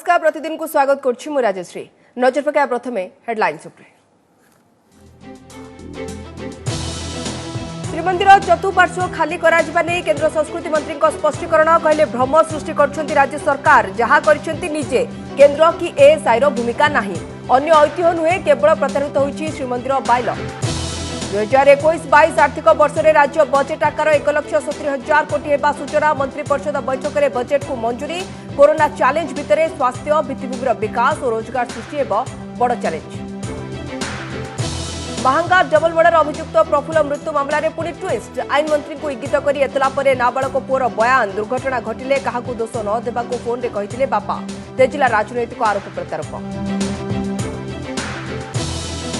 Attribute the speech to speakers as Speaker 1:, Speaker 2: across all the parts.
Speaker 1: नमस्कार प्रतिदिन को स्वागत करछि मु राजश्री। नजर पकाया प्रथमे हेडलाइंस उपरे। श्रीमंदिर चतुर्पार्श्व खाली कराजिबा नै केंद्र संस्कृति मंत्री को स्पष्टीकरण कहले भ्रम सृष्टि करछंती राज्य सरकार जहा करछंती निजे केंद्र की एएसआई रो भूमिका नाही अन्य ऐतिह्य नुहे केवल प्रतारित होईछि श्रीमंदिर बाइल 2021-22 आर्थिक वर्ष में राज्य बजेट आकार 1,70,000 कोटी हेबा सूचना मंत्री परिषद बैठक में बजेट को मंजूरी कोरोना चैलेंज भितर स्वास्थ्य भित्तिभूमिर विकास और रोजगार सृष्टि हेब बड़ चैलेंज। महांगा डबल मर्डर अभियुक्त प्रफुल्ल मृत्यु मामलें पुणी ट्विस्ट आईन मंत्री को इंगित कर एतला पर नाबालक पुअर बयान दुर्घटना घटिले क्या दोष न देवाक फोन में कहते बापा तेजिला राजनैतिक आरोप प्रत्यारोप।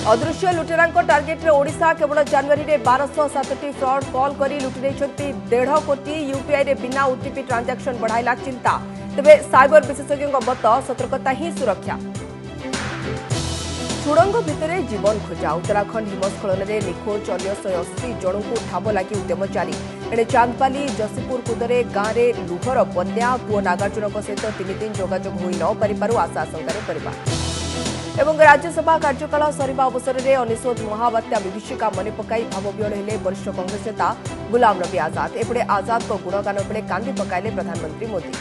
Speaker 1: अदृश्य लुटेरा टार्गेट ओडिशा केवल जनवरी में 1207 फ्रॉड कॉल कर लुटि 1.5 कोटी यूपीआई रे बिना ओटीपी ट्रांजैक्शन बढ़ाइला चिंता तेबे साइबर विशेषज्ञ मत सतर्कता ही सुरक्षा। सुड़ंग भितर जीवन खोजा उत्तराखंड हिमस्खलन में निखोज 180 जन को ठाब लगी उद्यम जारी एणे चांदपाली जसीपुर कुदरे गाँव में लुहर बन्या पुओ नागार्जुन सहित 3 दिन जोगाजोग हो न पारिबारु आशा आशंकार परिवार एवं राज्यसभा कार्यकाल सरिबा अवसर में अनिशोध महाबात्या विभीषिका मन पकाई भावविहल हेले वरिष्ठ कांग्रेस नेता गुलाम नबी आजाद एपटे आजाद को गुणगान बेले कांदी पकाइले प्रधानमंत्री मोदी।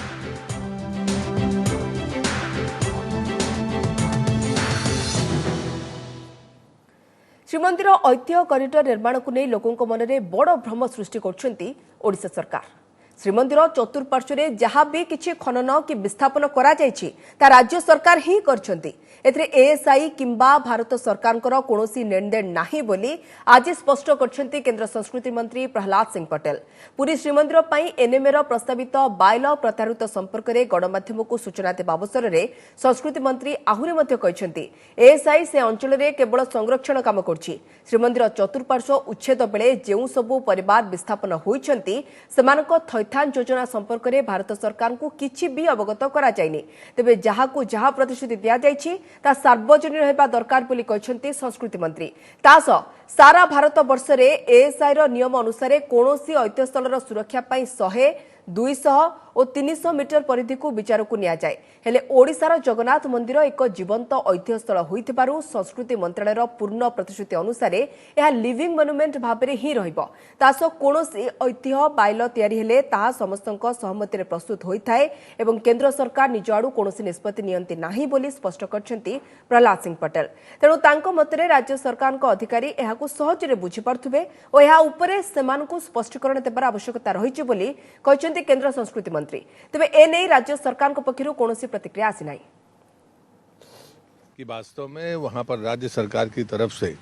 Speaker 1: श्रीमंदिर ऐतिह्य कॉरिडोर निर्माण को नहीं लोकों मन में बड़ भ्रम सृष्टि करछंती ओडिशा सरकार। श्रीमंदिर चतुर्पार्श्व में जहाँ भी किछि खनन कि विस्थापन करा जायछि ता राज्य सरकार ही करछंती एथरे एएसआई किंबा भारत सरकार कोनोसी लेनदेन नाही बोली आज स्पष्ट करछंती केंद्र संस्कृति मंत्री प्रहलाद सिंह पटेल। पुरी श्रीमंदिर पई एनएमए प्रस्तावित बाइल प्रत्याहृत संपर्क में गणमाध्यम को सूचना देवा अवसर में संस्कृति मंत्री आहुरी मध्य कहछंती एएसआई से अंचल में केवल संरक्षण काम करछि श्रीमंदिर चतुर्पार्श्व उच्छेद बेले जेउ सबु परिवार विस्थापन होइछंती सेमानक थैथान योजना संपर्क में भारत सरकार को किछि भी अवगत करा जायनि तेबे जहाकु जहा प्रतिश्रुति दिया जायछि ता सार्वजनिक होगा दरकार बोली कहछंती संस्कृति मंत्री। तास सारा भारत वर्ष रे एएसआई रो नियम अनुसार कोनोसी ऐतिह्यस्थल सुरक्षा पाई 100, 200 और 300 मीटर परिधि को विचार को निया जाए हेले ओडिशार जगन्नाथ मंदिर एक जीवंत ऐतिह्यस्थल होइथिबारु संस्कृति मंत्रालयर पूर्ण प्रतिश्रुति अनुसार यह लिविंग मॉन्यूमेंट भाव में ही रहिबो। तास कोनोसी ऐतिह्य बाइल तयारी हेले ताहा समस्तक सहमति रे प्रस्तुत होइथाय एवं केंद्र सरकार निज आडू कोनोसी निष्पत्ति नियंती नाही बोली स्पष्ट करछंती प्रहलाद सिंह पटेल। तेणु तांको मतरे राज्य सरकार अधिकारी एहाकु सहजरे बुझी पारथुबे और एहा उपरे सेमानकु स्पष्टीकरण देबार आवश्यकता रहिछि बोली कहछंती केंद्र संस्कृति मंत्री। तेबे एने राज्य सरकार पक्षरु कोनोसी प्रतिक्रिया आसी नाही
Speaker 2: कि वास्तव में वहां पर राज्य सरकार की तरफ से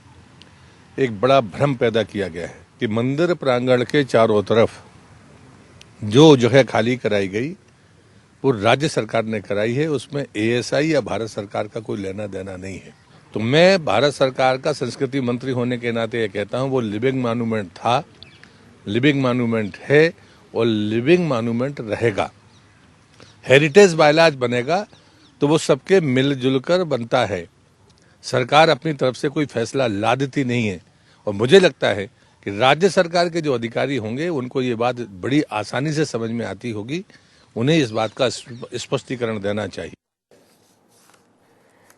Speaker 2: एक बड़ा भ्रम पैदा किया गया है कि मंदिर प्रांगण के चारों तरफ जो जगह खाली कराई गई वो राज्य सरकार ने कराई है, उसमें एएसआई या भारत सरकार का कोई लेना देना नहीं है। तो मैं भारत सरकार का संस्कृति मंत्री होने के नाते ये कहता हूं वो लिविंग मॉन्यूमेंट था, लिविंग मॉन्यूमेंट है और लिविंग मॉन्यूमेंट रहेगा। हेरिटेज बाइलाज बनेगा तो वो सबके मिलजुल कर बनता है। सरकार अपनी तरफ से कोई फैसला ला देती नहीं है और मुझे लगता है कि राज्य सरकार के जो अधिकारी होंगे उनको ये बात बड़ी आसानी से समझ में आती होगी, उन्हें इस बात का स्पष्टीकरण देना चाहिए।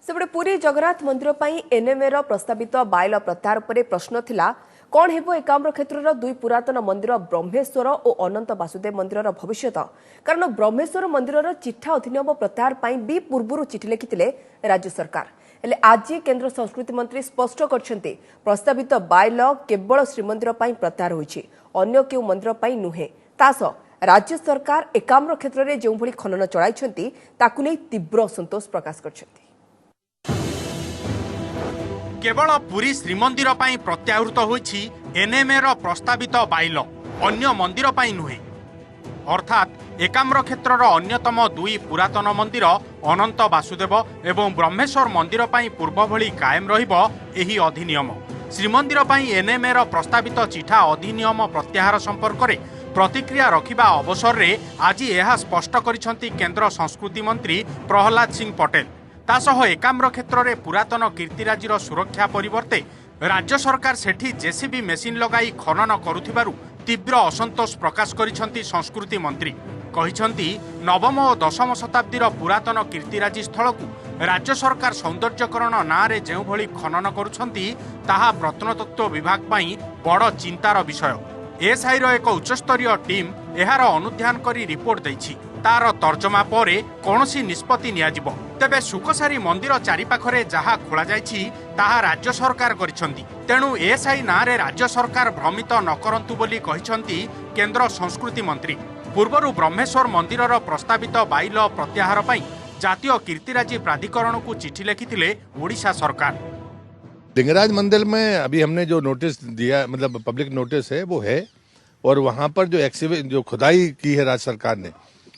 Speaker 1: सेपटे पुरी जगन्नाथ मंदिर पई एनएमए प्रस्तावित बाइल प्रत्याहार पर प्रश्न थिला कौन हेबो एकाम्र क्षेत्र दुई पुरातन मंदिर ब्रह्मेश्वर और अनंत वासुदेव मंदिर भविष्यत कारण ब्रह्मेश्वर मंदिर चिठा अधिनियम प्रत्याहार पई भी पूर्व चिठी लिखिथिले राज्य सरकार हेले आज केंद्र संस्कृति मंत्री स्पष्ट करछंती प्रस्तावित बाइल केवल श्रीमंदिर पई प्रत्याहार होईछि अन्य केउ मंदिर पई नुहे। तास राज्य सरकार एकाम्र क्षेत्र में जो भली खनन चलाइछंती ताकु नै तीव्र असंतोष प्रकाश करछंती।
Speaker 3: केवल पुरी श्रीमंदिर पाई प्रत्याहृत होईछि एनएमए रो प्रस्तावित बाइल अन्य मंदिर पाई नुहे अर्थात एकाम्र क्षेत्रर अन्यतम दुई पुरातन मंदिर अनंत वासुदेव एवं ब्रह्मेश्वर मंदिर पाई पूर्व भली कायम रहिबो एही अधिनियम। श्रीमंदिर पाई एनएमए रो प्रस्तावित चिठा अधिनियम प्रत्याहार संपर्क में प्रतिक्रिया रखिबा अवसर रे आज यह स्पष्ट करिसंती केंद्र संस्कृति मंत्री प्रहलाद सिंह पटेल। तासह एकाम्र क्षेत्र में पुरातन कीर्तिराजीर सुरक्षा परिवर्ते राज्य सरकार सेठी जेसीबी मेसिन लगाई खनन करुथिबारु तीव्र असंतोष प्रकाश करिसंती संस्कृति मंत्री। कहिसंती नवम और दशम शताब्दीर पुरातन कीर्तिराजी स्थल को राज्य सरकार सौंदर्यकरण नारे जो भली खनन करुछंती ताहा प्रत्नतत्व विभाग पई बड़ चिंतार विषय। एएसआईर एक उच्चस्तरीय टीम एहार अनुध्यान करी रिपोर्ट दैछि। तार तर्जमा परे कौनसी निष्पत्ति नियाजिब। तेबे सुकसारी मंदिर चारिपाखरे जहा खोला जाइछि ताहा राज्य सरकार करिसंती। तेणु एएसआई नारे राज्य सरकार भ्रमित न करंतु बोली कहिसंती केंद्र संस्कृति मंत्री। पूर्वरु ब्रह्मेश्वर मंदिरर प्रस्तावित बाइल प्रत्याहार पई जातीय कीर्तिराजी प्राधिकरण को चिठी लिखिथिले ओडिशा सरकार।
Speaker 2: लिंगराज मंदिर में अभी हमने जो नोटिस दिया, मतलब पब्लिक नोटिस है वो है, और वहां पर जो खुदाई की है राज्य सरकार ने,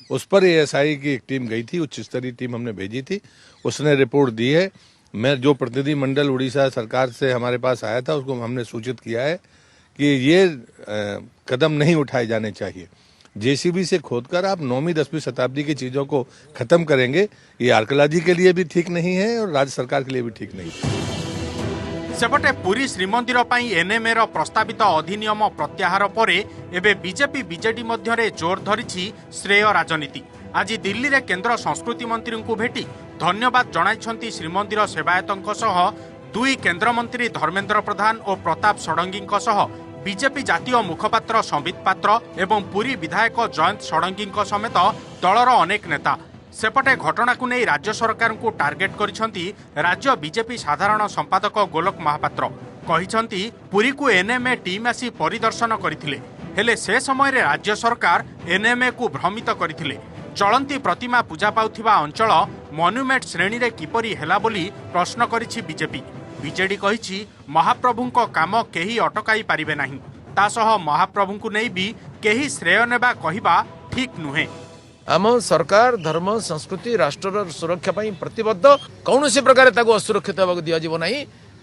Speaker 2: उस पर एएसआई की एक टीम गई थी, उच्च स्तरीय टीम हमने भेजी थी, उसने रिपोर्ट दी है। मैं जो प्रतिनिधि मंडल उड़ीसा सरकार से हमारे पास आया था उसको हमने सूचित किया है कि ये कदम नहीं उठाए जाने चाहिए। जेसीबी से खोदकर आप 9वीं 10वीं शताब्दी की चीजों को खत्म करेंगे, ये आर्कियोलॉजी के लिए भी ठीक नहीं है और राज्य सरकार के लिए भी ठीक नहीं है।
Speaker 3: सेपटे पुरी श्रीमंदिर पई एनएमए रो प्रस्तावित अधिनियम प्रत्याहार परे एबे बीजेपी बीजेडी मध्यरे जोर धरिछि श्रेय राजनीति। आज दिल्ली रे केंद्र संस्कृति मंत्री को भेटी धन्यवाद जणाइछंती श्रीमंदिर सेवायतंक सह दुई केंद्र मंत्री धर्मेंद्र प्रधान और प्रताप षडंगीଙ୍କ सह बीजेपी जातीय मुखपात्र संबित पात्र एवं पुरी विधायक जयंत षडंगीଙ୍କ समेत दलर अनेक नेता। सेपटे घटना को नहीं राज्य सरकार को टार्गेट करिसंती राज्य बीजेपी साधारण संपादक गोलक महापात्र। कहिसंती पुरी को एनएमए टीम आसी परिदर्शन करथिले, हेले से समय रे राज्य सरकार एनएमए को भ्रमित करथिले। चलंती प्रतिमा पूजा पाउथिबा अंचल मॉन्यूमेंट श्रेणी रे किपरि हेला बोली प्रश्न करिछि बीजेपी। बीजेडी कहिछि महाप्रभुंको काम केही अटकाई पारिबे नाही, तासह महाप्रभुंकु नै भी केही श्रेय नेबा कहिबा ठीक नुहे।
Speaker 4: आम सरकार धर्म संस्कृति राष्ट्र सुरक्षा प्रतिबद्ध, कौन सी प्रकार ताको असुरक्षित होगा दिज्व ना।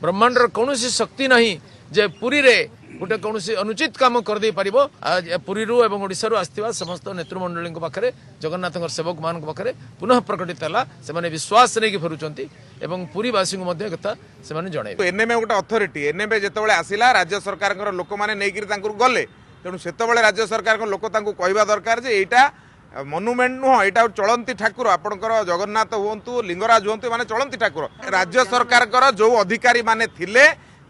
Speaker 4: ब्रह्मांडर कौन सी शक्ति नहीं जे पुरी रे गोटे कौन अनुचित काम करदे पारिबो। पुरी एवं ओडिशा आसथिबा समस्त नेतृमंडली पाखे जगन्नाथ सेवक मान पाखे पुनः प्रकटित है, से विश्वास नहीं फेरुचंती एवं पुरीवासी कथा से जणाइबे।
Speaker 5: एनएमए गोटे अथॉरिटी, एनएमए जेतेबेले आसिला राज्य सरकार लोक मैंने नहीं गले, तेणु सेतेबेले राज्य सरकार लोक कहवा दरकार जे एटा मनुमेंट नुह, यहाँ चलती ठाकुर आपणकर जगन्नाथ हूँ लिंगराज हूँ माने चलती ठाकुर। राज्य सरकार जो अधिकारी माने थिले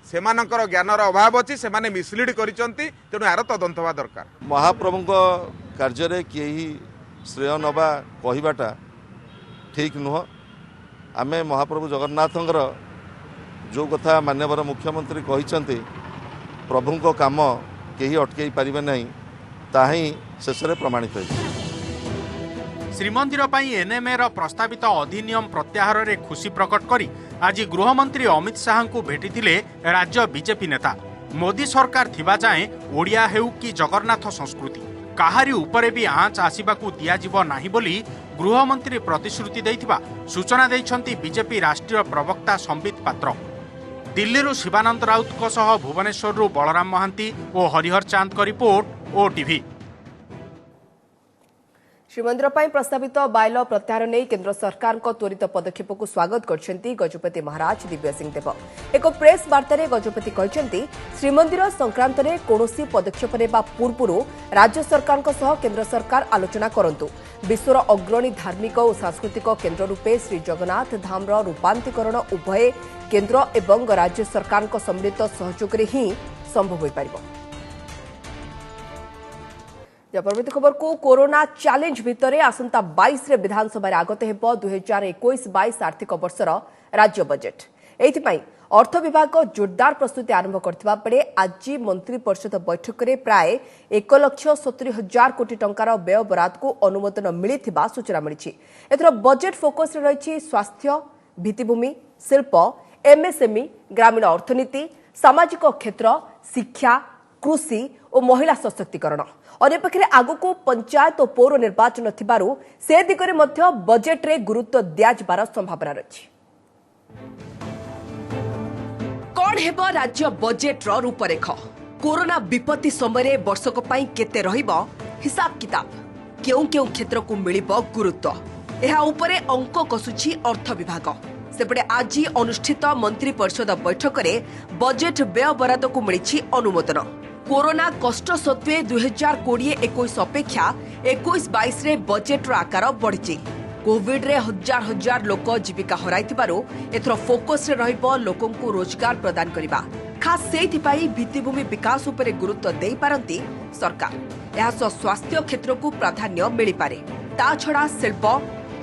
Speaker 5: सेमानकर ज्ञानर अभाव अच्छी, से मिसलीड करिसंती, तेणु यार तदंत होगा दरकार।
Speaker 6: महाप्रभु कार्य किए श्रेय नवा कहवाटा ठीक नुह। आमे महाप्रभु जगन्नाथंकर जो कथा माननीय मुख्यमंत्री कहते प्रभुंको काम केही अटकई पारिबे नहीं, ताही शेष में प्रमाणित होइछि।
Speaker 3: श्रीमंदिर पई एनएमए रो प्रस्तावित अधिनियम प्रत्याहार रे खुशी प्रकट करी आज गृहमंत्री अमित शाह को भेटिथिले राज्य बीजेपी नेता। मोदी सरकार थिबा जाए ओडिया हेउ कि जगन्नाथ संस्कृति काहारी उपरे भी आँच आसिबाकू दियाजिबो नाही बोली गृहमंत्री प्रतिश्रुति दैथिबा सूचना दैछंती बीजेपी राष्ट्रीय प्रवक्ता संबित पात्र। दिल्ली शिवानंद राउत सह भुवनेश्वर बलराम महांती और हरिहर चांद का रिपोर्ट ओटीवी।
Speaker 1: श्रीमंदिर पर प्रस्तावित बाइल प्रत्याहार नहीं केंद्र सरकार को त्वरित पदक्षेप को स्वागत करछंती गजपति महाराज दिव्य सिंह देव। एक प्रेस वार्ता रे गजपति कहछंती श्रीमंदिर संक्रांत रे कोनोसी पदक्षेप नेबा पूर्वरु राज्य सरकार को सह केंद्र सरकार आलोचना करंतु। विश्वर अग्रणी धार्मिक और सांस्कृतिक केंद्र रूपे श्री जगन्नाथ धाम रूपांतरीकरण उभय केंद्र एवं राज्य सरकार को सम्मिलित सहयोग रे ही संभव होई पारिबो। परवर्ती खबर को कोरोना चैलेंज भितर आसंता 22 रे विधानसभा आगत हेब 2021-22 आर्थिक वर्षर राज्य बजेट। एथिपाई अर्थ विभाग जोरदार प्रस्तुति आरंभ करथिबा बेले आज मंत्री परिषद बैठक में प्राय 1,70,000 कोटी टंकार व्यय बराद को अनुमोदन मिलिथिबा सूचना मिली। एथर बजेट फोकस रे रहिछि स्वास्थ्य, भित्तिभूमि, शिल्प, एमएसएमई, ग्रामीण अर्थनीति, सामाजिक क्षेत्र, शिक्षा, कृषि और महिला सशक्तिकरण। अन्यपक्षे आगको पंचायत और पौर निर्वाचन थिबारु से दिगरे मध्य बजेट रे गुरुत्व दियाजिबार संभावना रही। कौन हेबो राज्य बजेट रो रूपरेख? कोरोना विपत्ति समय वर्षक पई केते रहिबो हिसाब किताब? केउ केउ क्षेत्र को मिलिबो गुरुत्व? एहा उपरे अंक कसुछि अर्थ विभाग। सेपटे आज अनुष्ठित मंत्री परिषद बैठक में बजेट व्यय बराद को मिली अनुमोदन। कोरोना कष्ट सत्वे 2020-21 अपेक्षा 21-22 रे बजेट रो आकार बढ़ी। कोविड रे हजार हजार लोक जीविका हराइथिबारु एथरो फोकस रे रहिबो लोकंकु रोजगार प्रदान करिबा। खास सेइथिपाई भित्तिभूमि विकास उपरे गुरुत्व देई पारंती सरकार। यह स्वास्थ्य क्षेत्र को प्राधान्य मिली पारे। ता छड़ा शिल्प,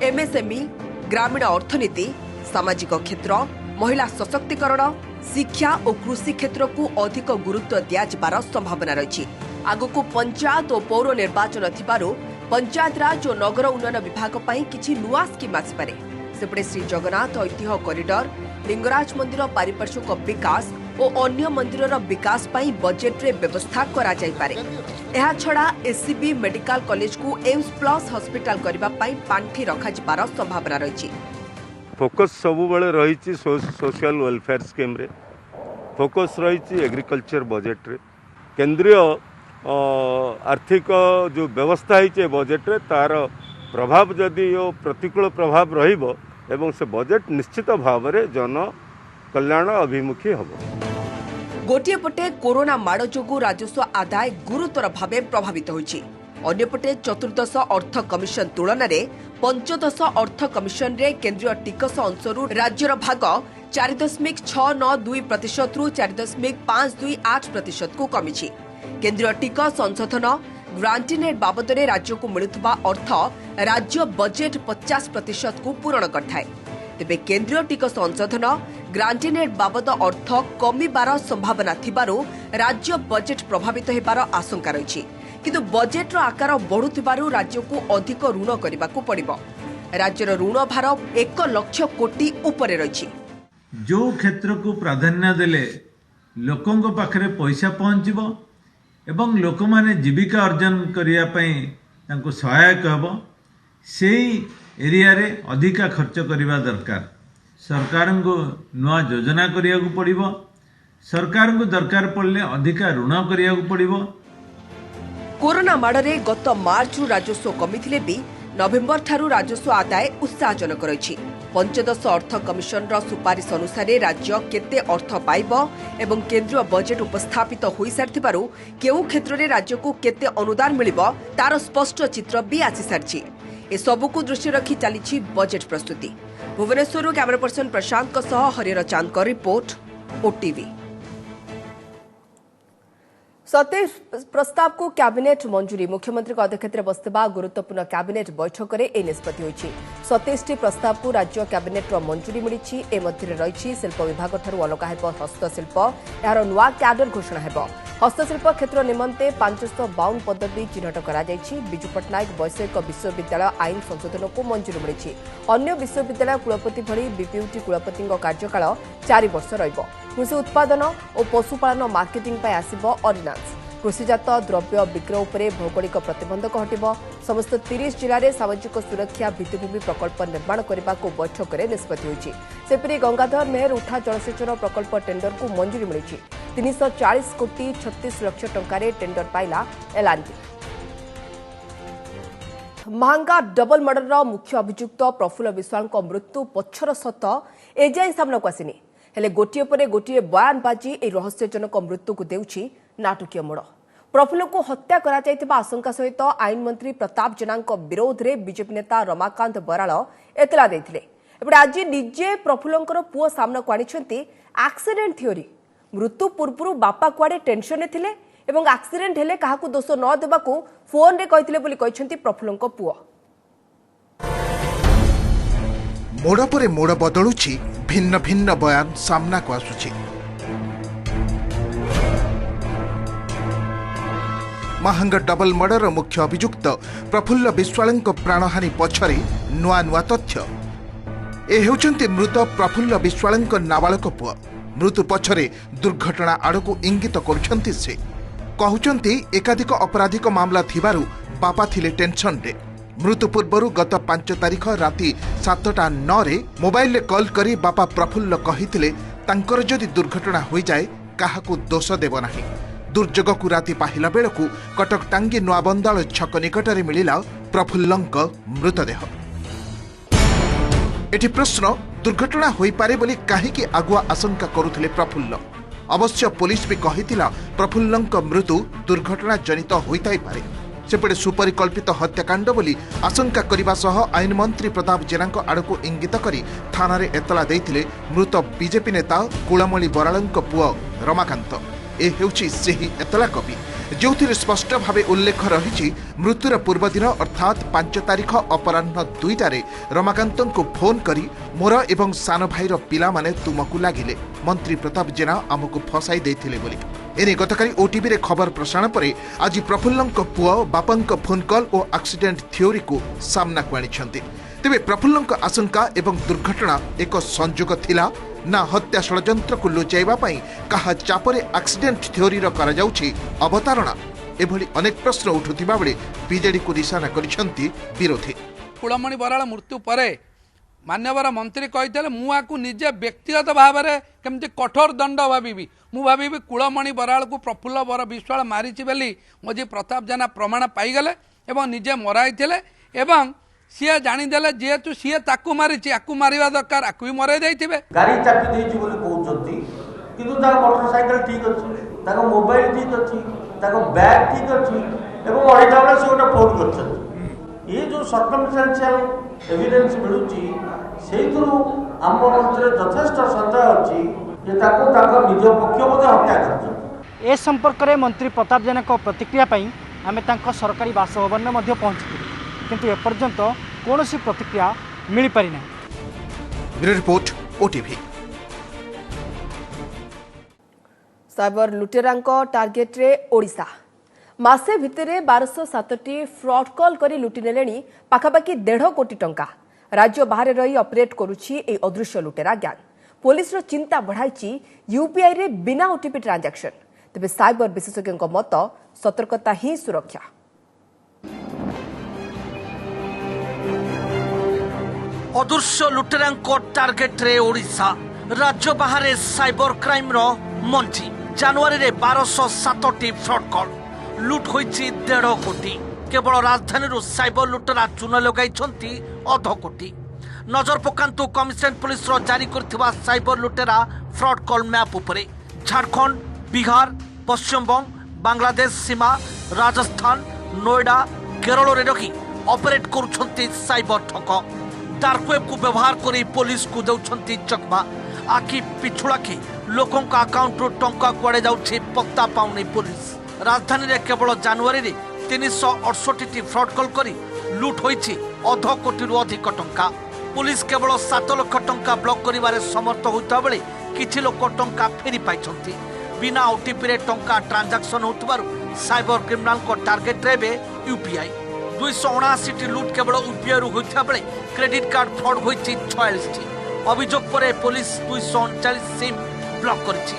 Speaker 1: एमएसएमई, ग्रामीण अर्थनीति, सामाजिक क्षेत्र, महिला सशक्तिकरण, शिक्षा और कृषि क्षेत्र को अधिक गुरुत्व दियाजिबार संभावना रही। आगकू पंचायत और पौर निर्वाचन थिबारु पंचायत राज और नगर उन्नयन विभाग पई किछि नुआ स्कीम आसिपारे। सेपटे श्री जगन्नाथ ऐतिह्य कॉरिडोर, लिंगराज मंदिर पारिपार्श्विक विकास और अन्य मंदिर विकास पई बजेट रे व्यवस्था करा जाई पारे। एहा छड़ा एससीबी मेडिकल कॉलेज को एम्स प्लस हॉस्पिटल करबा पई पांठी रखा जिबार संभावना रही।
Speaker 7: फोकस सब बेले रही सोशल वेलफेयर स्कीम रे, फोकस रही एग्रीकल्चर बजेट रे। केंद्रीय आर्थिक जो व्यवस्था है बजेट रे तार प्रभाव जदि प्रतिकूल प्रभाव रहिबो एवं से बजेट निश्चित भाव में जन कल्याण अभिमुखी हम।
Speaker 1: गोटे पटे कोरोना माड़ जोगु राजस्व आदाय गुरुतर भावे प्रभावित होइछि। अन्यपटे चतुर्दश अर्थ कमिशन तुलन में पंचदश अर्थ कमिशन रे केंद्रीय टिकस अंशरू राज्यर भाग 4.692% रु 4.528% को कमिछि। केंद्रीय टिकस संशोधन ग्रांटीनेट बाबद राज्य को मिलुवा अर्थ राज्य बजेट 50% को पूरण करथाय। तेबे केंद्रीय टिकस संशोधन ग्रांटीनेट बाबद अर्थ कमिबार संभावना थिबारु राज्य बजेट प्रभावित हेबार आशंका रही। किंतु बजेट आकार बढ़ुथिबारु राज्य को अधिक ऋण करने को पड़िबो। राज्यर ऋण भार 1 लाख कोटी उपरे रही।
Speaker 8: जो क्षेत्र को प्राधान्य देले लोकों पाखरे पैसा पहुंचबो एवं लोक माने जीविका अर्जन करिया पई तांको सहायक हबो, सेई एरिया रे अधिका खर्च करिबा दरकार। सरकार को नुआ योजना करिया को पड़िबो। सरकार को दरकार पड़ले अधिका ऋण करिया को पड़िबो।
Speaker 1: कोरोना माड़े गत मार्च राजस्व कमिथिले भी नवेम्बर ठारू राजस्व आदाय उत्साहजनक रही। पंचदश अर्थ कमिशन सुपारिश अनुसार राज्य केते अर्थ पाइब एवं केंद्रीय बजेट उपस्थापित हो सारिथिबारु केउ क्षेत्र में राज्य को केते अनुदान मिलिब तार स्पष्ट चित्र भी आसी सारिछि। ए सबुकु दृष्टि रखी चली बजेट प्रस्तुति। भुवनेश्वर कैमरा पर्सन प्रशांत हरिहर चांद का रिपोर्ट, ओटीवी। 27 प्रस्ताव को कैबिनेट मंजूरी। मुख्यमंत्री अध्यक्षता बसुवा गुरुत्वपूर्ण कैबिनेट बैठक में यह निष्पत्ति होइछि। 27 प्रस्ताव को राज्य कैबिनेट मंजूरी मिली। ए मध्य रही शिल्प विभाग ठारू अलग हेब हस्तशिल्प, यार नुआ कैडर घोषणा हेब। हस्तशिल्प क्षेत्र निमंते 552 पदवी चिन्हट करा जायछि। बिजू पट्टनायक वैषयिक विश्वविद्यालय आईन संशोधन को मंजूरी मिली। अन्य विश्वविद्यालय कुलपति भली बीपीयूटी कुलपति कार्यकाल 4 वर्ष रहिबो। कृषि उत्पादन और पशुपालन मार्केटिंग पर आसिबो ऑर्डिनेंस। कृषिजात द्रव्य विक्रय उपरे भौगोलिक प्रतिबंधक हटिबो। समस्त 30 जिले में सामाजिक सुरक्षा भित्तिभूमि प्रकल्प निर्माण करने को बैठक में निष्पत्ति होइछि। सेपरि गंगाधर मेहर उठा जलसेचन प्रकल्प टेंडर को मंजूरी मिली। 340 कोटी 36 लाख टंकारे टेंडर पाइला एलएनटी। महंगा डबल मर्डर मुख्य अभियुक्त प्रफुल्ल विश्वाल मृत्यु पछर सत एजाई सामना को आसिनी। हेले गोटिए परे गोटिए बयान बाजी ए रहस्यजनक मृत्यु को देउछि नाटकीय मोड़। प्रफुल्ल को हत्या करा जायतिबा आशंका सहित आईन मंत्री प्रताप जेनाଙ୍କ विरोध रे बीजेपी नेता रमाकांत बराल एतला देथिले। एबे आज निजे प्रफुल्लଙ୍କର पुओ सामना को आनिछंती एक्सीडेंट थ्योरी। मृत्यु पूर्व बापा कुआडे टेंशन थिले एवं एक्सीडेंट हेले काहाकू दोष न देबाकू फोन रे कहिथिले बोली कहिसंती प्रफुल्लଙ୍କ पुओ।
Speaker 9: मोड़ पर मोड़ बदलुछि, भिन्न भिन्न बयान सामना को आसुछि। महंगा डबल मर्डर मुख्य अभियुक्त प्रफुल्ल विश्वाल प्राणहानि पछरे नुआ नुआ तथ्य। ए हेउचंती मृत प्रफुल्ल विश्वाल नाबालक पुआ। मृत्यु पछरे दुर्घटना आड़कू इंगित करुछंती से। कहउचंती एकाधिक आपराधिक मामला थिबारु बापा थिले टेंशन रे। मृत्यु पूर्व गत 5 तारिख राति 7:09 रे मोबाइल रे कॉल करी बापा प्रफुल्ल कहिथिले तांकर जदि दुर्घटना होई जाए काहाकू दोष देब नाही। दुर्जोग को राति पाहिला बेलकू कटक टांगी नुआबंदाल छक निकटरे मिलिला प्रफुल्लଙ୍କ मृतदेह। एठी प्रश्न, दुर्घटना होई पारे बोली काहेकि आगुआ आशंका करुथिले प्रफुल्ल। अवश्य पुलिस भी कहितिला प्रफुल्लଙ୍କ मृत्यु दुर्घटना जनित होइताई पारे। सेपटे सुपरिकल्पित हत्याकांड बोली आशंका करने सह आईन मंत्री प्रताप जेना आड़क इंगित करी थाना एतला देइथिले मृत बीजेपी नेता कुलमणि बराळଙ୍କ पुओ रमाकांत। ए हेउची सेही एतला कपि जो स्पष्ट भाव उल्लेख रही मृत्युर पूर्व दिन अर्थात 5 तारिख अपराह्न 2टारे रमाकांत को फोन करी मोर एवं सान भाईर पिला माने तुमको लागिले मंत्री प्रताप जेना आमको फसाई देथिले बोली एने गतकाली ओटीवी रे खबर प्रसारण पर आज प्रफुल्लଙ୍କ पुओ बापाଙ୍କ फोन कॉल और एक्सीडेंट थ्योरी को सामना को आनिछन्ते। तेबे प्रफुल्लଙ୍କ आशंका एवं दुर्घटना एक संयोग थिला ना हत्या षड्यंत्र को लुचाइबा पई कहा चापरे एक्सीडेंट थ्योरी रो करा जाउछि अवतारणा एभली अनेक प्रश्न उठुथिबा बेले बीजेडी को निशाना करिसंती विरोधी।
Speaker 10: कुलमणि बराळ मृत्यु परे मान्यवर मंत्री कहितले मु आकु निजे व्यक्तिगत भाव में केमती कठोर दंड भावी मु भावी कुलमणि बराळ को प्रफुल्ल बर विश्वाल मारिछि बेली मोजी प्रताप जेना प्रमाण पाईगले एवं निजे मराइथिले एवं सीए जानीदेले जेहेतु सीए ताकू मारिछि आकु मारिबा दरकार आकु भी मराई देइथिबे।
Speaker 11: गाड़ी चापी देइछि बोली कहउछंती किंतु तार मोटरसाइकिल ठीक अछि तार मोबाइल ठीक अछि तार बैग ठीक अछि एवं अहिता बेला से गोटे फोन करछंती ये जो सर्कमस्टेंशियल एविडेंस मिलुछि सेइथुरु आम मध्य यथेष्ट संदेह अछि जे ताको ताको निज पक्ष मध्ये हत्या करछंती।
Speaker 12: ए संपर्क में मंत्री प्रताप जेना को प्रतिक्रिया पई आमे तांको सरकारी बासभवन में मध्ये पहुंची किंतु एपर्यंत कौन सी प्रतिक्रिया मिल पारि ना।
Speaker 9: Bureau report OTV.
Speaker 1: साइबर लुटेरांको टार्गेट रे ओडिशा मासे भितरे 1207टी फ्रॉड कॉल करी लुटि नेलेनी पाखापाखि 1.5 कोटी टंका राज्य बाहर रही ऑपरेट करुछि ए अदृश्य लुटेरा गैंग। पुलिस रो चिंता बढ़ाइछि यूपीआई रे बिना ओटीपी ट्रांजैक्शन। तबे साइबर विशेषज्ञଙ୍କ मत सतर्कता ही सुरक्षा।
Speaker 13: अदृश्य लुटेरांको टार्गेट रे ओडिशा राज्य बाहर साइबर क्राइम रो मंची जनवरी रे 1207टी फ्रॉड कॉल लुट होईछि 1.5 कोटी केवल राजधानी रो साइबर लुटेरा चून लगाइछंती 0.5 कोटी। नजर पकांतु कमिशनरेट पुलिस रो जारी करथिबा साइबर लुटेरा फ्रॉड कॉल मैप उपरे झारखंड बिहार पश्चिमबंग बांग्लादेश सीमा राजस्थान नोएडा केरल रे रखी ऑपरेट करुछंती साइबर ठक डार्कवेब को व्यवहार करी पुलिस को देउछंती चकमा आखि पिछुड़ाखि लोकों का अकाउंट रो टंका कुआडे जाउछि पत्ता पाउनी पुलिस। राजधानी रे केवल जनवरी रे 368टी फ्रॉड कॉल करी लूट होईछि 0.5 कोटी रु अधिक टंका। पुलिस केवल 7 लाख टंका ब्लॉक करिवारे समर्थ होइता बेले किछि लोक टंका फेरी पाइछंती। बिना ओटीपी रे टंका ट्रांजैक्शन होतबारु साइबर क्रिमिनल को टार्गेट रेबे यूपीआई। 279टी लूट केवल यूपीआई रु होइता बेले क्रेडिट कार्ड फ्रॉड होईछि 46टी। अभियोग परे पुलिस 239 सिम ब्लॉक करिछि।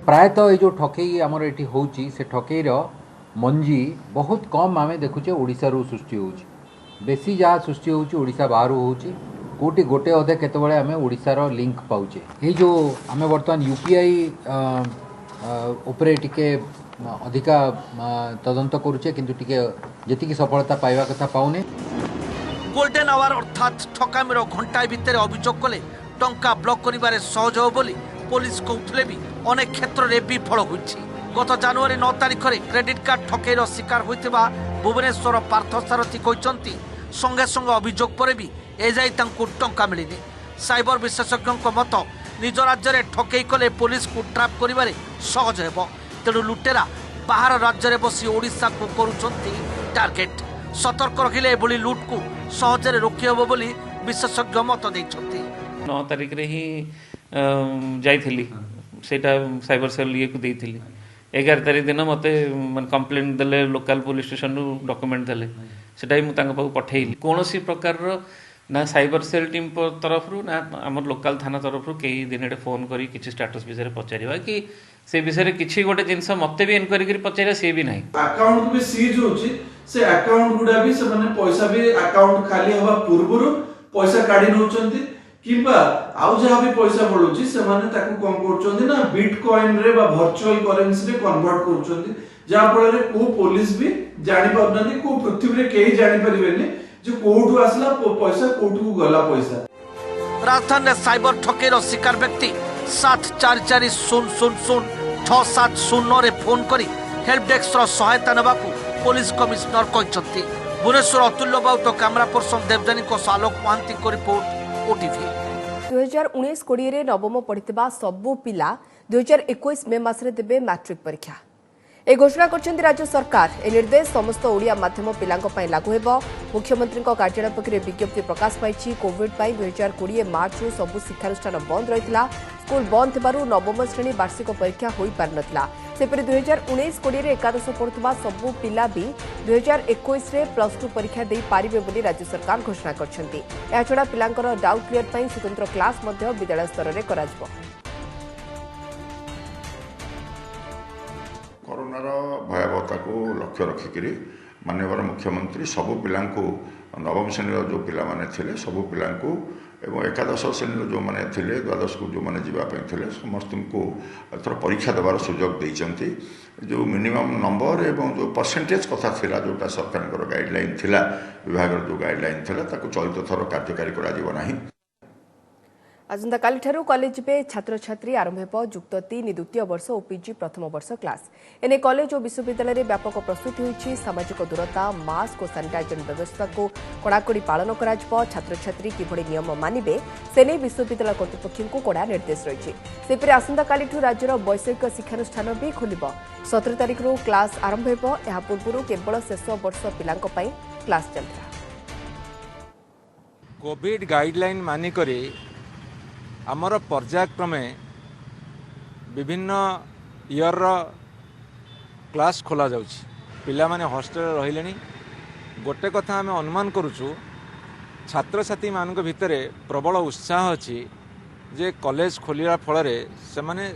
Speaker 14: प्रायतः ये जो ठकई आमर एठी होउछि से ठकईर मंजी बहुत कम आमे देखुचे ओडिसा रु सृष्टि होउछि। बेसी जहाँ सृष्टि होउछि ओडिसा बाहर होउछि कोटी गोटे अधे केतबेले आमे ओडिसा रो लिंक पाउचे। ये जो आमे वर्तमान यूपीआई उपरे टिके अधिका तदंत करुचे किंतु टिके जेतिकी सफलता पाइबा कथा पाउने।
Speaker 13: गोल्डन आवर अर्थात ठकामीर घंटाए भितर अभियोग कले टंका ब्लॉक करिबारे सहज हो बोली पुलिस कहउथले भी अनेक क्षेत्र रे विफल होइछि। गत जनवरी 9 तारिख रे क्रेडिट कार्ड ठकेर शिकार होइतिबा भुवनेश्वर पार्थसारथी कहिसंती संगे संगे अभियोग परे भी एजाई तांकु टंका मिलिनि। साइबर विशेषज्ञଙ୍କ मत निज राज्य रे ठकेई कले पुलिस को ट्रैप करिबारे सहज हेबो तेणु लुटेरा बाहर राज्य रे बसी ओडिशा को करूछंती टार्गेट। सतर्क रखिले एभली लूट को सहजरे रोकी हेबो बोली विशेषज्ञ मत दैछंती।
Speaker 15: 9 तारिख रे ही जाइथिली सेटा साइबर सेल ये को देइथिली 11 तारिख दिन मते कंप्लेंट देले लोकल पुलिस स्टेशन नु डॉक्यूमेंट देले सेटा ही मु तांग पाउ पठेइली। कोनोसी प्रकार रो ना साइबर सेल टीम तरफ रु ना हमर लोकल थाना तरफ रु कई दिन फोन करी किछि स्टेटस विषय रे पचारिबा कि से विषय रे किछि गोटे जिंस मते भी इनक्वायरी करी पचारिया से भी नाही।
Speaker 16: अकाउंट भी सीज होछि से अकाउंट गुडा भी से माने पैसा भी अकाउंट खाली हवा पूर्वरु पैसा काढी नउचंती किबा आउ जहा भी पैसा बळुछि से माने ताकू कोन करचंती ना बिटकॉइन रे बा वर्चुअल करेंसी रे कन्वर्ट करचंती जहा फल रे को पुलिस भी जानि पाउनंती को पृथ्वी रे केही जानि परिबेनी जो कोठू आसला पैसा कोठू गला पैसा।
Speaker 13: राजधानी साइबर ठकेर शिकार व्यक्ति 744000670 रे फोन करी हेल्प डेस्क रो सहायता नबाकू पुलिस कमिशनर कहते। भुवनेश्वर अतुल्य बाउट कैमरा पर्सन देवजानी को आलोक महांती को रिपोर्ट ओटीवी।
Speaker 1: 2019-20 नवम पढ़िथिबा सबु पिला 2021 मे मासरे देबे मैट्रिक परीक्षा। ए घोषणा करछन्ती राज्य सरकार। ए निर्देश समस्त ओडिया माध्यम पिलांक पई लागू हेबो। मुख्यमंत्री कार्यालय पक्षरे विज्ञप्ति प्रकाश पाइछि। कोविड पई 2020 मार्च रु सबु शिक्षानुष्ठान बंद रहितला। स्कूल बंद थिबारु नवम श्रेणी वार्षिक परीक्षा होई पार नथिला। सेपरि 2019-20 एकादश पढ़ुवा सबु पिला भी 2021 रे +2 परीक्षा दे पारिबे बोली राज्य सरकार घोषणा करछन्ती। या छडा पिलांकर डाउट क्लियर पई स्वतंत्र क्लास मध्ये विद्यालय स्तर रे कराजिबो।
Speaker 17: कोरोनार भयावहता को लक्ष्य रखिक माननीय मुख्यमंत्री सबू पिला नवम श्रेणी जो पिला माने थिले सबू पिला एवं एकादश श्रेणी जो माने थिले द्वादश को जो माने जीवाई थे समस्त को एथर परीक्षा देवार सुजोग देइचंती। जो मिनिमम नंबर एवं जो परसेंटेज कथा थिला जोटा सरकार गाइडलाइन थिला विभाग जो गाइडलाइन थिला ताको चलित थर कार्यकारी करा जिवो नाही।
Speaker 1: आसंता काली ठारू कॉलेज में छात्र छात्री आरंभ हो युक्त 3 द्वितीय वर्ष और पीजी प्रथम वर्ष क्लास। एने कॉलेज और विश्वविद्यालय में व्यापक प्रस्तुति होती। सामाजिक दूरता मास्क और सानिटाइजर व्यवस्था को कड़ाकड़ी पालन कर छात्र छात्री किभली नियम मानिबे सेने विश्वविद्यालय कर्तृपक्ष को कड़ा निर्देश रही। सेपरि आसंता काली राज्यर वैषयिक शिक्षानुष्ठान भी खोल। 17 तारिख क्लास आरंभ हो। यह पूर्व केवल शेष वर्ष पिलांक पई क्लास चलता।
Speaker 5: कोविड गाइडलाइन मानिक आमर पर्यायक्रमे विभिन्न इयर क्लास खोला जाउछि। पिला माने हॉस्टल रहिले। गोटे कथा आम अनुमान करुचु छात्र छात्री मान भितर प्रबल उत्साह अच्छी जे कॉलेज खोलिया फल से माने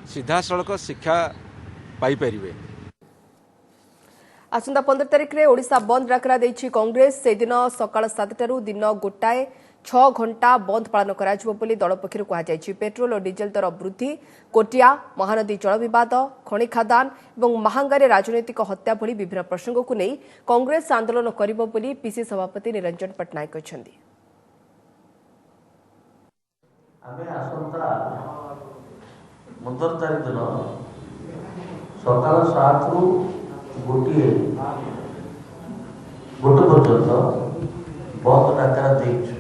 Speaker 5: सीधा सड़क शिक्षा पाई परिबे।
Speaker 1: आसंता 15 तारिख रे ओडिशा बंद डाकरा देछि कांग्रेस। से दिन सकाळ 7 दिन गोटाए 6 घंटा बंद पालन कराजिबो बोली दल पक्षरु कहा जायछि। पेट्रोल और डीजेल दर वृद्धि, कोटिया महानदी जल विवाद, खनि खादान और महांगारे राजनैतिक हत्या भली विभिन्न प्रसंग को नहीं कांग्रेस आंदोलन करिबो बोली पीसी सभापति निरंजन पटनायक कहछन्ती।
Speaker 11: आमे आसंता 15 तारिख दिन सकाळ 7 रु गोटे पर्यंत बंद डाकरा देइछु।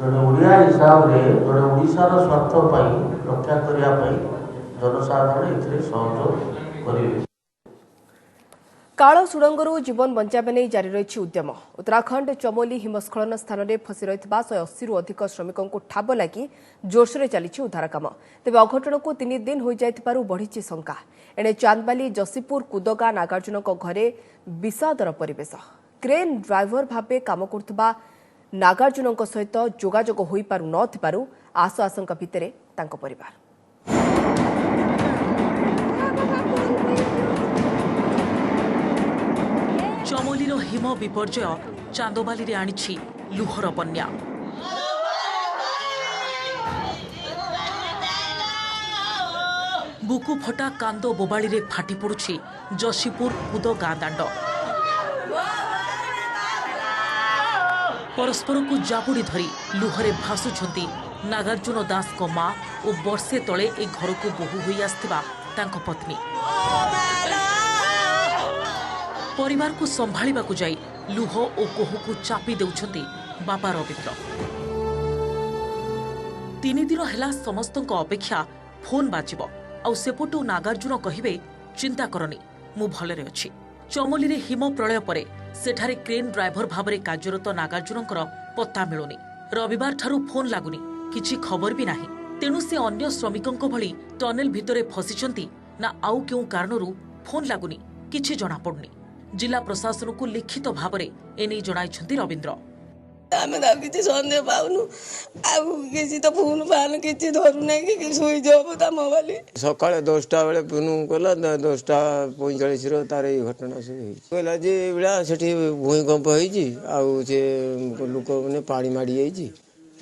Speaker 11: जड़े ओडिया हिसाब से जड़े ओडिशार स्वार्थ रक्षा करने जनसाधारण ए सहयोग करेंगे।
Speaker 1: काल सुड़ंगरू जीवन बंचाइबा नहीं जारी रही उद्यम। उत्तराखंड चमोली हिमस्खलन स्थान में फसी रही 180 रु अधिक श्रमिकों को ठाब लगी जोरसोर चली उद्धार काम। तेज अघटन को 3 दिन हो जाइथिबारु बढ़ी शंका। एणे चांदबाली जसीपुर कुदगा नागार्जुन घरे विषादर परिवेश। क्रेन ड्राइवर भावे काम करुवा नागार्जुन सहित जोगाजोग हो पारु नथिबारु आश आशंका भितर तांको परिवार।
Speaker 18: चमोलीर हिम विपर्यय चांदबाली रे आनिछि लुहर बन्या। बुकु फटा कांद बोबाड़ी रे फाटी पड़ुछि जशीपुर कुद गाँ दांड। परस्पर को जाबुड़ी धरी लुहरे भासुछंती नागार्जुन दास को मां और वर्षे तले ए घर को बोहू होई आस्थिबा तांको पत्नी। परिवार को संभाळिबा को जाई लुह और कोहू को चापी देउछंती बापा रविंद्र। 3 दिन हैला समस्तक अपेक्षा फोन बाजिबो आ सेपटू नागार्जुन कहिबे चिंता करनी मु भलरे अछि। चमोली रे हिम प्रलय परे सेठारे क्रेन ड्राइवर भाबरे कार्यरत नागार्जुनकर पत्ता मिलुनी। रविवार ठारू फोन लागुनी, किछि खबर भी नाही। तेणु से अन्य श्रमिकंक भली टनेल भितरे फसिचंती ना आउ केउ कारणरू फोन लागुनी किछि जणा पडुनी। जिला प्रशासन को लिखित भाबरे एनै जणाइछंती रविंद्र।
Speaker 19: आमे दा किछि सन्देह पाउनु आउ किछि त फोन फान किछि धरु नै कि सुई जब ता मोबाइल
Speaker 20: सकाळे 10टा बेले फोन कला 10:45 रो तारे घटना से होई कहला जे बिला सेठी भूमिकंप होईची आउ से लोक माने पानी माडी जाईची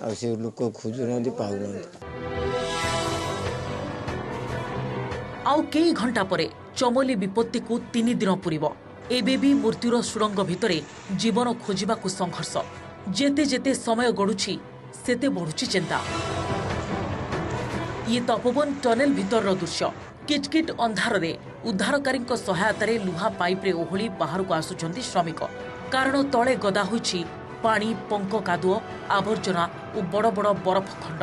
Speaker 20: आ से लोक खोजुनांती पाउनांती।
Speaker 18: आउ कई घंटा परे चमोली विपत्ति को 3 दिन पूरीब। एबे भी मृत्युर सुरंग भितरे जीवन खोजिबा को संघर्ष। जेते जेते समय गड़ुछि सेते बढ़ुछि चिंता। ये तपोवन टनेल भितर दृश्य। किटकिट अंधार रे उद्धारकारी सहायतार लुहा पाइप्रे ओहली बाहर को आसुचंती श्रमिक कारण तले गदा होइछि पानी पंक कादुओ आवर्जना और बड़ बड़ बरफ खंड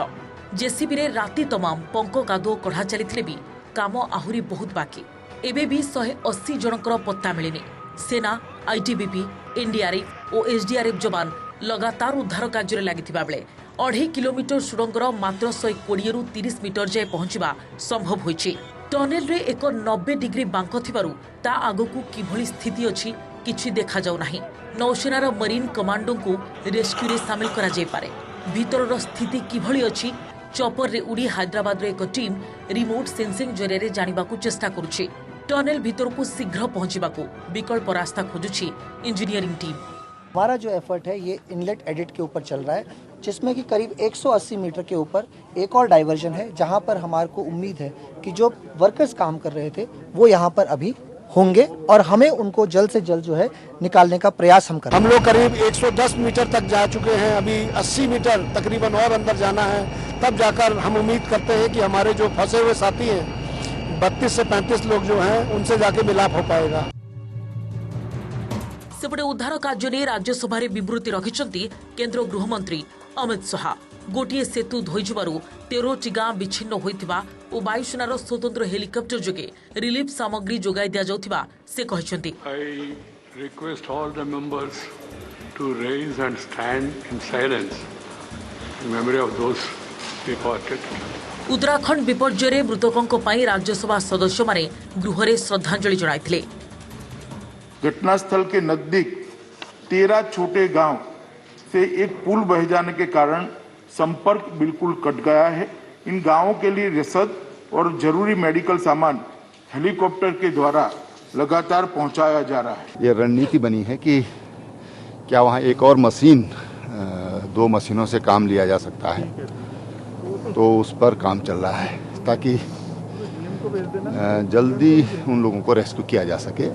Speaker 18: जेसीबी रे राति तमाम पंक कादुओ कढ़ा चली भी काम आहुरी बहुत बाकी एबे भी 180 जनकर पत्ता मिलनी। सेना आईटीबीपी एनडीआरएफ और एसडीआरएफ जवान लगातार उद्धार कार्य लगिथिबा बेले 2.5 किलोमीटर सुडंगर मात्र 120 रु 30 मीटर जाए पहुंचवा संभव होइछि। टनेल रे एक 90 डिग्री बांक थिबारु ता आगकू किभली स्थिति अछि किछि देखा जाउ नाही। नौसेनार मरीन कमांडो को रेस्क्यू रे शामिल करा जाय पारे। भीतरर स्थिति किभली अछि चॉपर रे उड़ी हैदराबाद रे एक टीम रिमोट सेंसिंग जरिए जानिबाकू चेष्टा करुछि। टनेल भीतर को शीघ्र पहुंचबाकू विकल्प रास्ता खोजुछि इंजीनियरिंग टीम।
Speaker 21: हमारा जो एफर्ट है ये इनलेट एडिट के ऊपर चल रहा है जिसमें कि करीब 180 मीटर के ऊपर एक और डाइवर्जन है जहां पर हमारे को उम्मीद है कि जो वर्कर्स काम कर रहे थे वो यहां पर अभी होंगे और हमें उनको जल्द से जल्द जो है निकालने का प्रयास हम करें।
Speaker 22: हम लोग करीब 110 मीटर तक जा चुके हैं, अभी 80 मीटर तकरीबन और अंदर जाना है, तब जाकर हम उम्मीद करते हैं कि हमारे जो फंसे हुए साथी हैं 32 से 35 लोग जो हैं उनसे जाके मिलाप हो पाएगा।
Speaker 18: सेपटे उद्धार कार्य ने राज्यसभा विवृत्ति रखिंट केन्द्र गृहमंत्री अमित शाह। गोटे सेतु धोईजु 13टी गाँ विच्छिन्न होता और वायुसेनार स्वतंत्र हेलिकप्टर जोगे रिलीफ सामग्री जोगाई दि जाउथिबा से कहछन्ती। उत्तराखंड विपर्यय मृतकों पर राज्यसभा सदस्य माने गृह श्रद्धांजलि जणाइथिले।
Speaker 23: घटनास्थल के नजदीक 13 छोटे गांव से एक पुल बह जाने के कारण संपर्क बिल्कुल कट गया है। इन गांवों के लिए रसद और जरूरी मेडिकल सामान हेलीकॉप्टर के द्वारा लगातार पहुंचाया जा रहा है।
Speaker 24: ये रणनीति बनी है कि क्या वहां एक और मशीन 2 मशीनों से काम लिया जा सकता है, तो उस पर काम चल रहा है ताकि जल्दी उन लोगों को रेस्क्यू किया जा सके।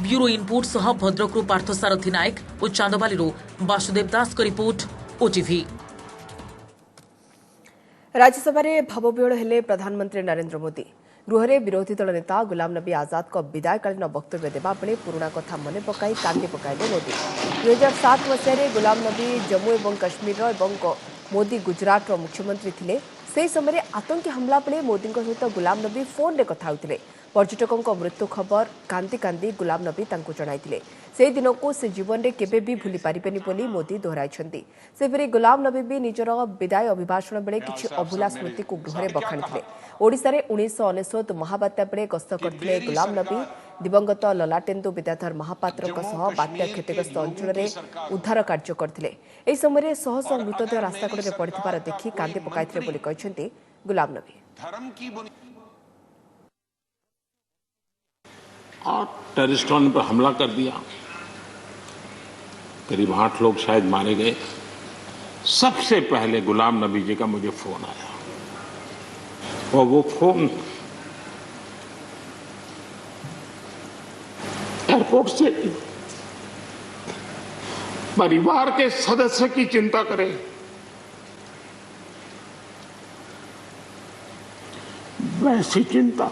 Speaker 18: ब्यूरो इनपुट सह भद्रकरू पार्थसारथी नायक और चांदबाली वासुदेव दास का रिपोर्ट ओटीवी।
Speaker 1: राज्यसभा रे भावविहल हेले प्रधानमंत्री नरेंद्र मोदी। गृह रे विरोधी दल नेता गुलाम नबी आजाद को विदायकालीन वक्तव्य देवा बेले पुराणा कथा मन पकाई कांदी पकाइले मोदी। 2007 मसीह गुलाम नबी जम्मू और कश्मीर एवं मोदी गुजरात मुख्यमंत्री थिले। से समय आतंकी हमला बेले मोदी सहित गुलाम नबी फोन रे कथा होतिले। पर्यटकों मृत्यु खबर कांदी कांदी गुलाम नबी तांको जणाइथिले। से दिन को से जीवन रे केबे भी भूली पारिबेनी बोली मोदी दोहराइछन्ती। सेपरि गुलाम नबी भी निजर विदाय अभिभाषण बेले किछि अभुला स्मृति को गृह रे बखाणिथिले। ओडिसा रे 1999 महाबात्या बेले गस्त करथिले गुलाम नबी। दिवंगत ललाटेन्दु विद्याधर महापात्र सह बात्या क्षतिग्रस्त अंचल रे उद्धार कार्य करथिले। एही समय शह शह मृतदेह रास्ताकड़ रे पड़िथिबार देखि कांदी पकाइथिले बोली कहछन्ती गुलाम नबी।
Speaker 25: और टेररिस्टों ने पर हमला कर दिया, करीब 8 लोग शायद मारे गए। सबसे पहले गुलाम नबी जी का मुझे फोन आया और वो फोन एयरपोर्ट से परिवार के सदस्य की चिंता करें, वैसी चिंता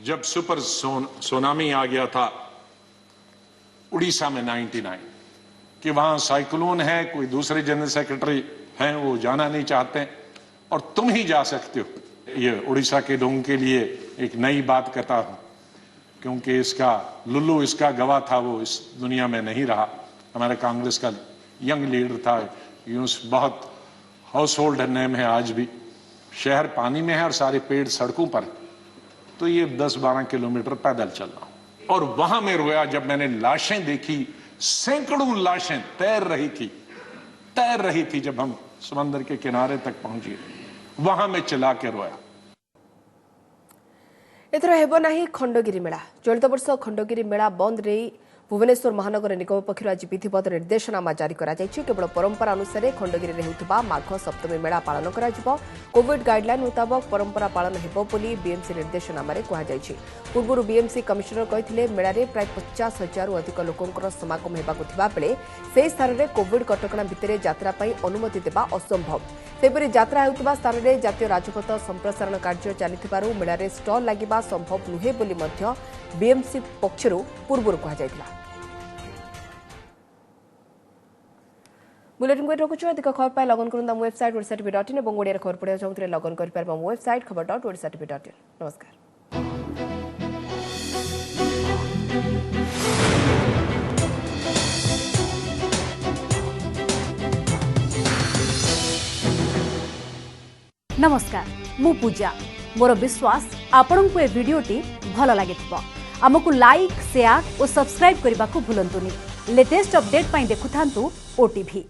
Speaker 26: जब सुपर सुनामी आ गया था उड़ीसा में 99 कि वहां साइक्लोन है, कोई दूसरे जनरल सेक्रेटरी हैं वो जाना नहीं चाहते और तुम ही जा सकते हो। ये उड़ीसा के लोगों के लिए एक नई बात कहता हूं क्योंकि इसका लुल्लू इसका गवाह था, वो इस दुनिया में नहीं रहा। हमारे कांग्रेस का यंग लीडर था, यूनुस, बहुत हाउस होल्ड नेम है आज भी। शहर पानी में है और सारे पेड़ सड़कों पर, तो ये 10-12 किलोमीटर पैदल चलना। और वहां मैं रोया जब मैंने लाशें देखी, सैकड़ों लाशें तैर रही थी जब हम समंदर के किनारे तक पहुंचे, वहां मैं चिल्ला के रोया।
Speaker 1: एथर हेबो नाही खंडगिरी मेला। चलित वर्ष खंडगिरी मेला बंद रही भुवनेश्वर महानगर निगम पक्षर आज विधिवत निर्देशनामा जारी करा केवल परंपरा अनुसार खंडगिरी में होता माघ सप्तमी मेला पालन करा कोविड गाइडलाइन मुताबक परंपरा पालन हेबो बोली बीएमसी निर्देशनामा कहुଯାଇଛି पूर्व बीएमसी कमिशनर कहते मेला में प्राय 50,000 अधिक लोकंर समागम होगा बेले से स्थान में कोविड कटकणा भितर यात्रा अनुमति देवा असंभव सेपरी यात्रा होता स्थान में जातीय राजपथ संप्रसारण कार्य चली मेला में स्टल लगे संभव नुहे बोली बीएमसी पक्षर पूर्व कहुଥିଲା। बुलेटिन को रखुछु अधिक खबर पाई लगन करन हम वेबसाइट odsatv.in এবং ওড়িয়ার খবর পড়িয়া চাহুଥିଲେ লগন কৰি পারবা वेबसाइट खबर.odsatv.in। नमस्कार।
Speaker 2: नमस्कार मु पूजा मोर विश्वास आपण को ए वीडियोटी भल लागिथिबो आमको लाइक शेयर और सब्सक्राइब करने को भूलंतुनी लेटेस्ट अपडेट पाई देखुथांतु ओटीवी।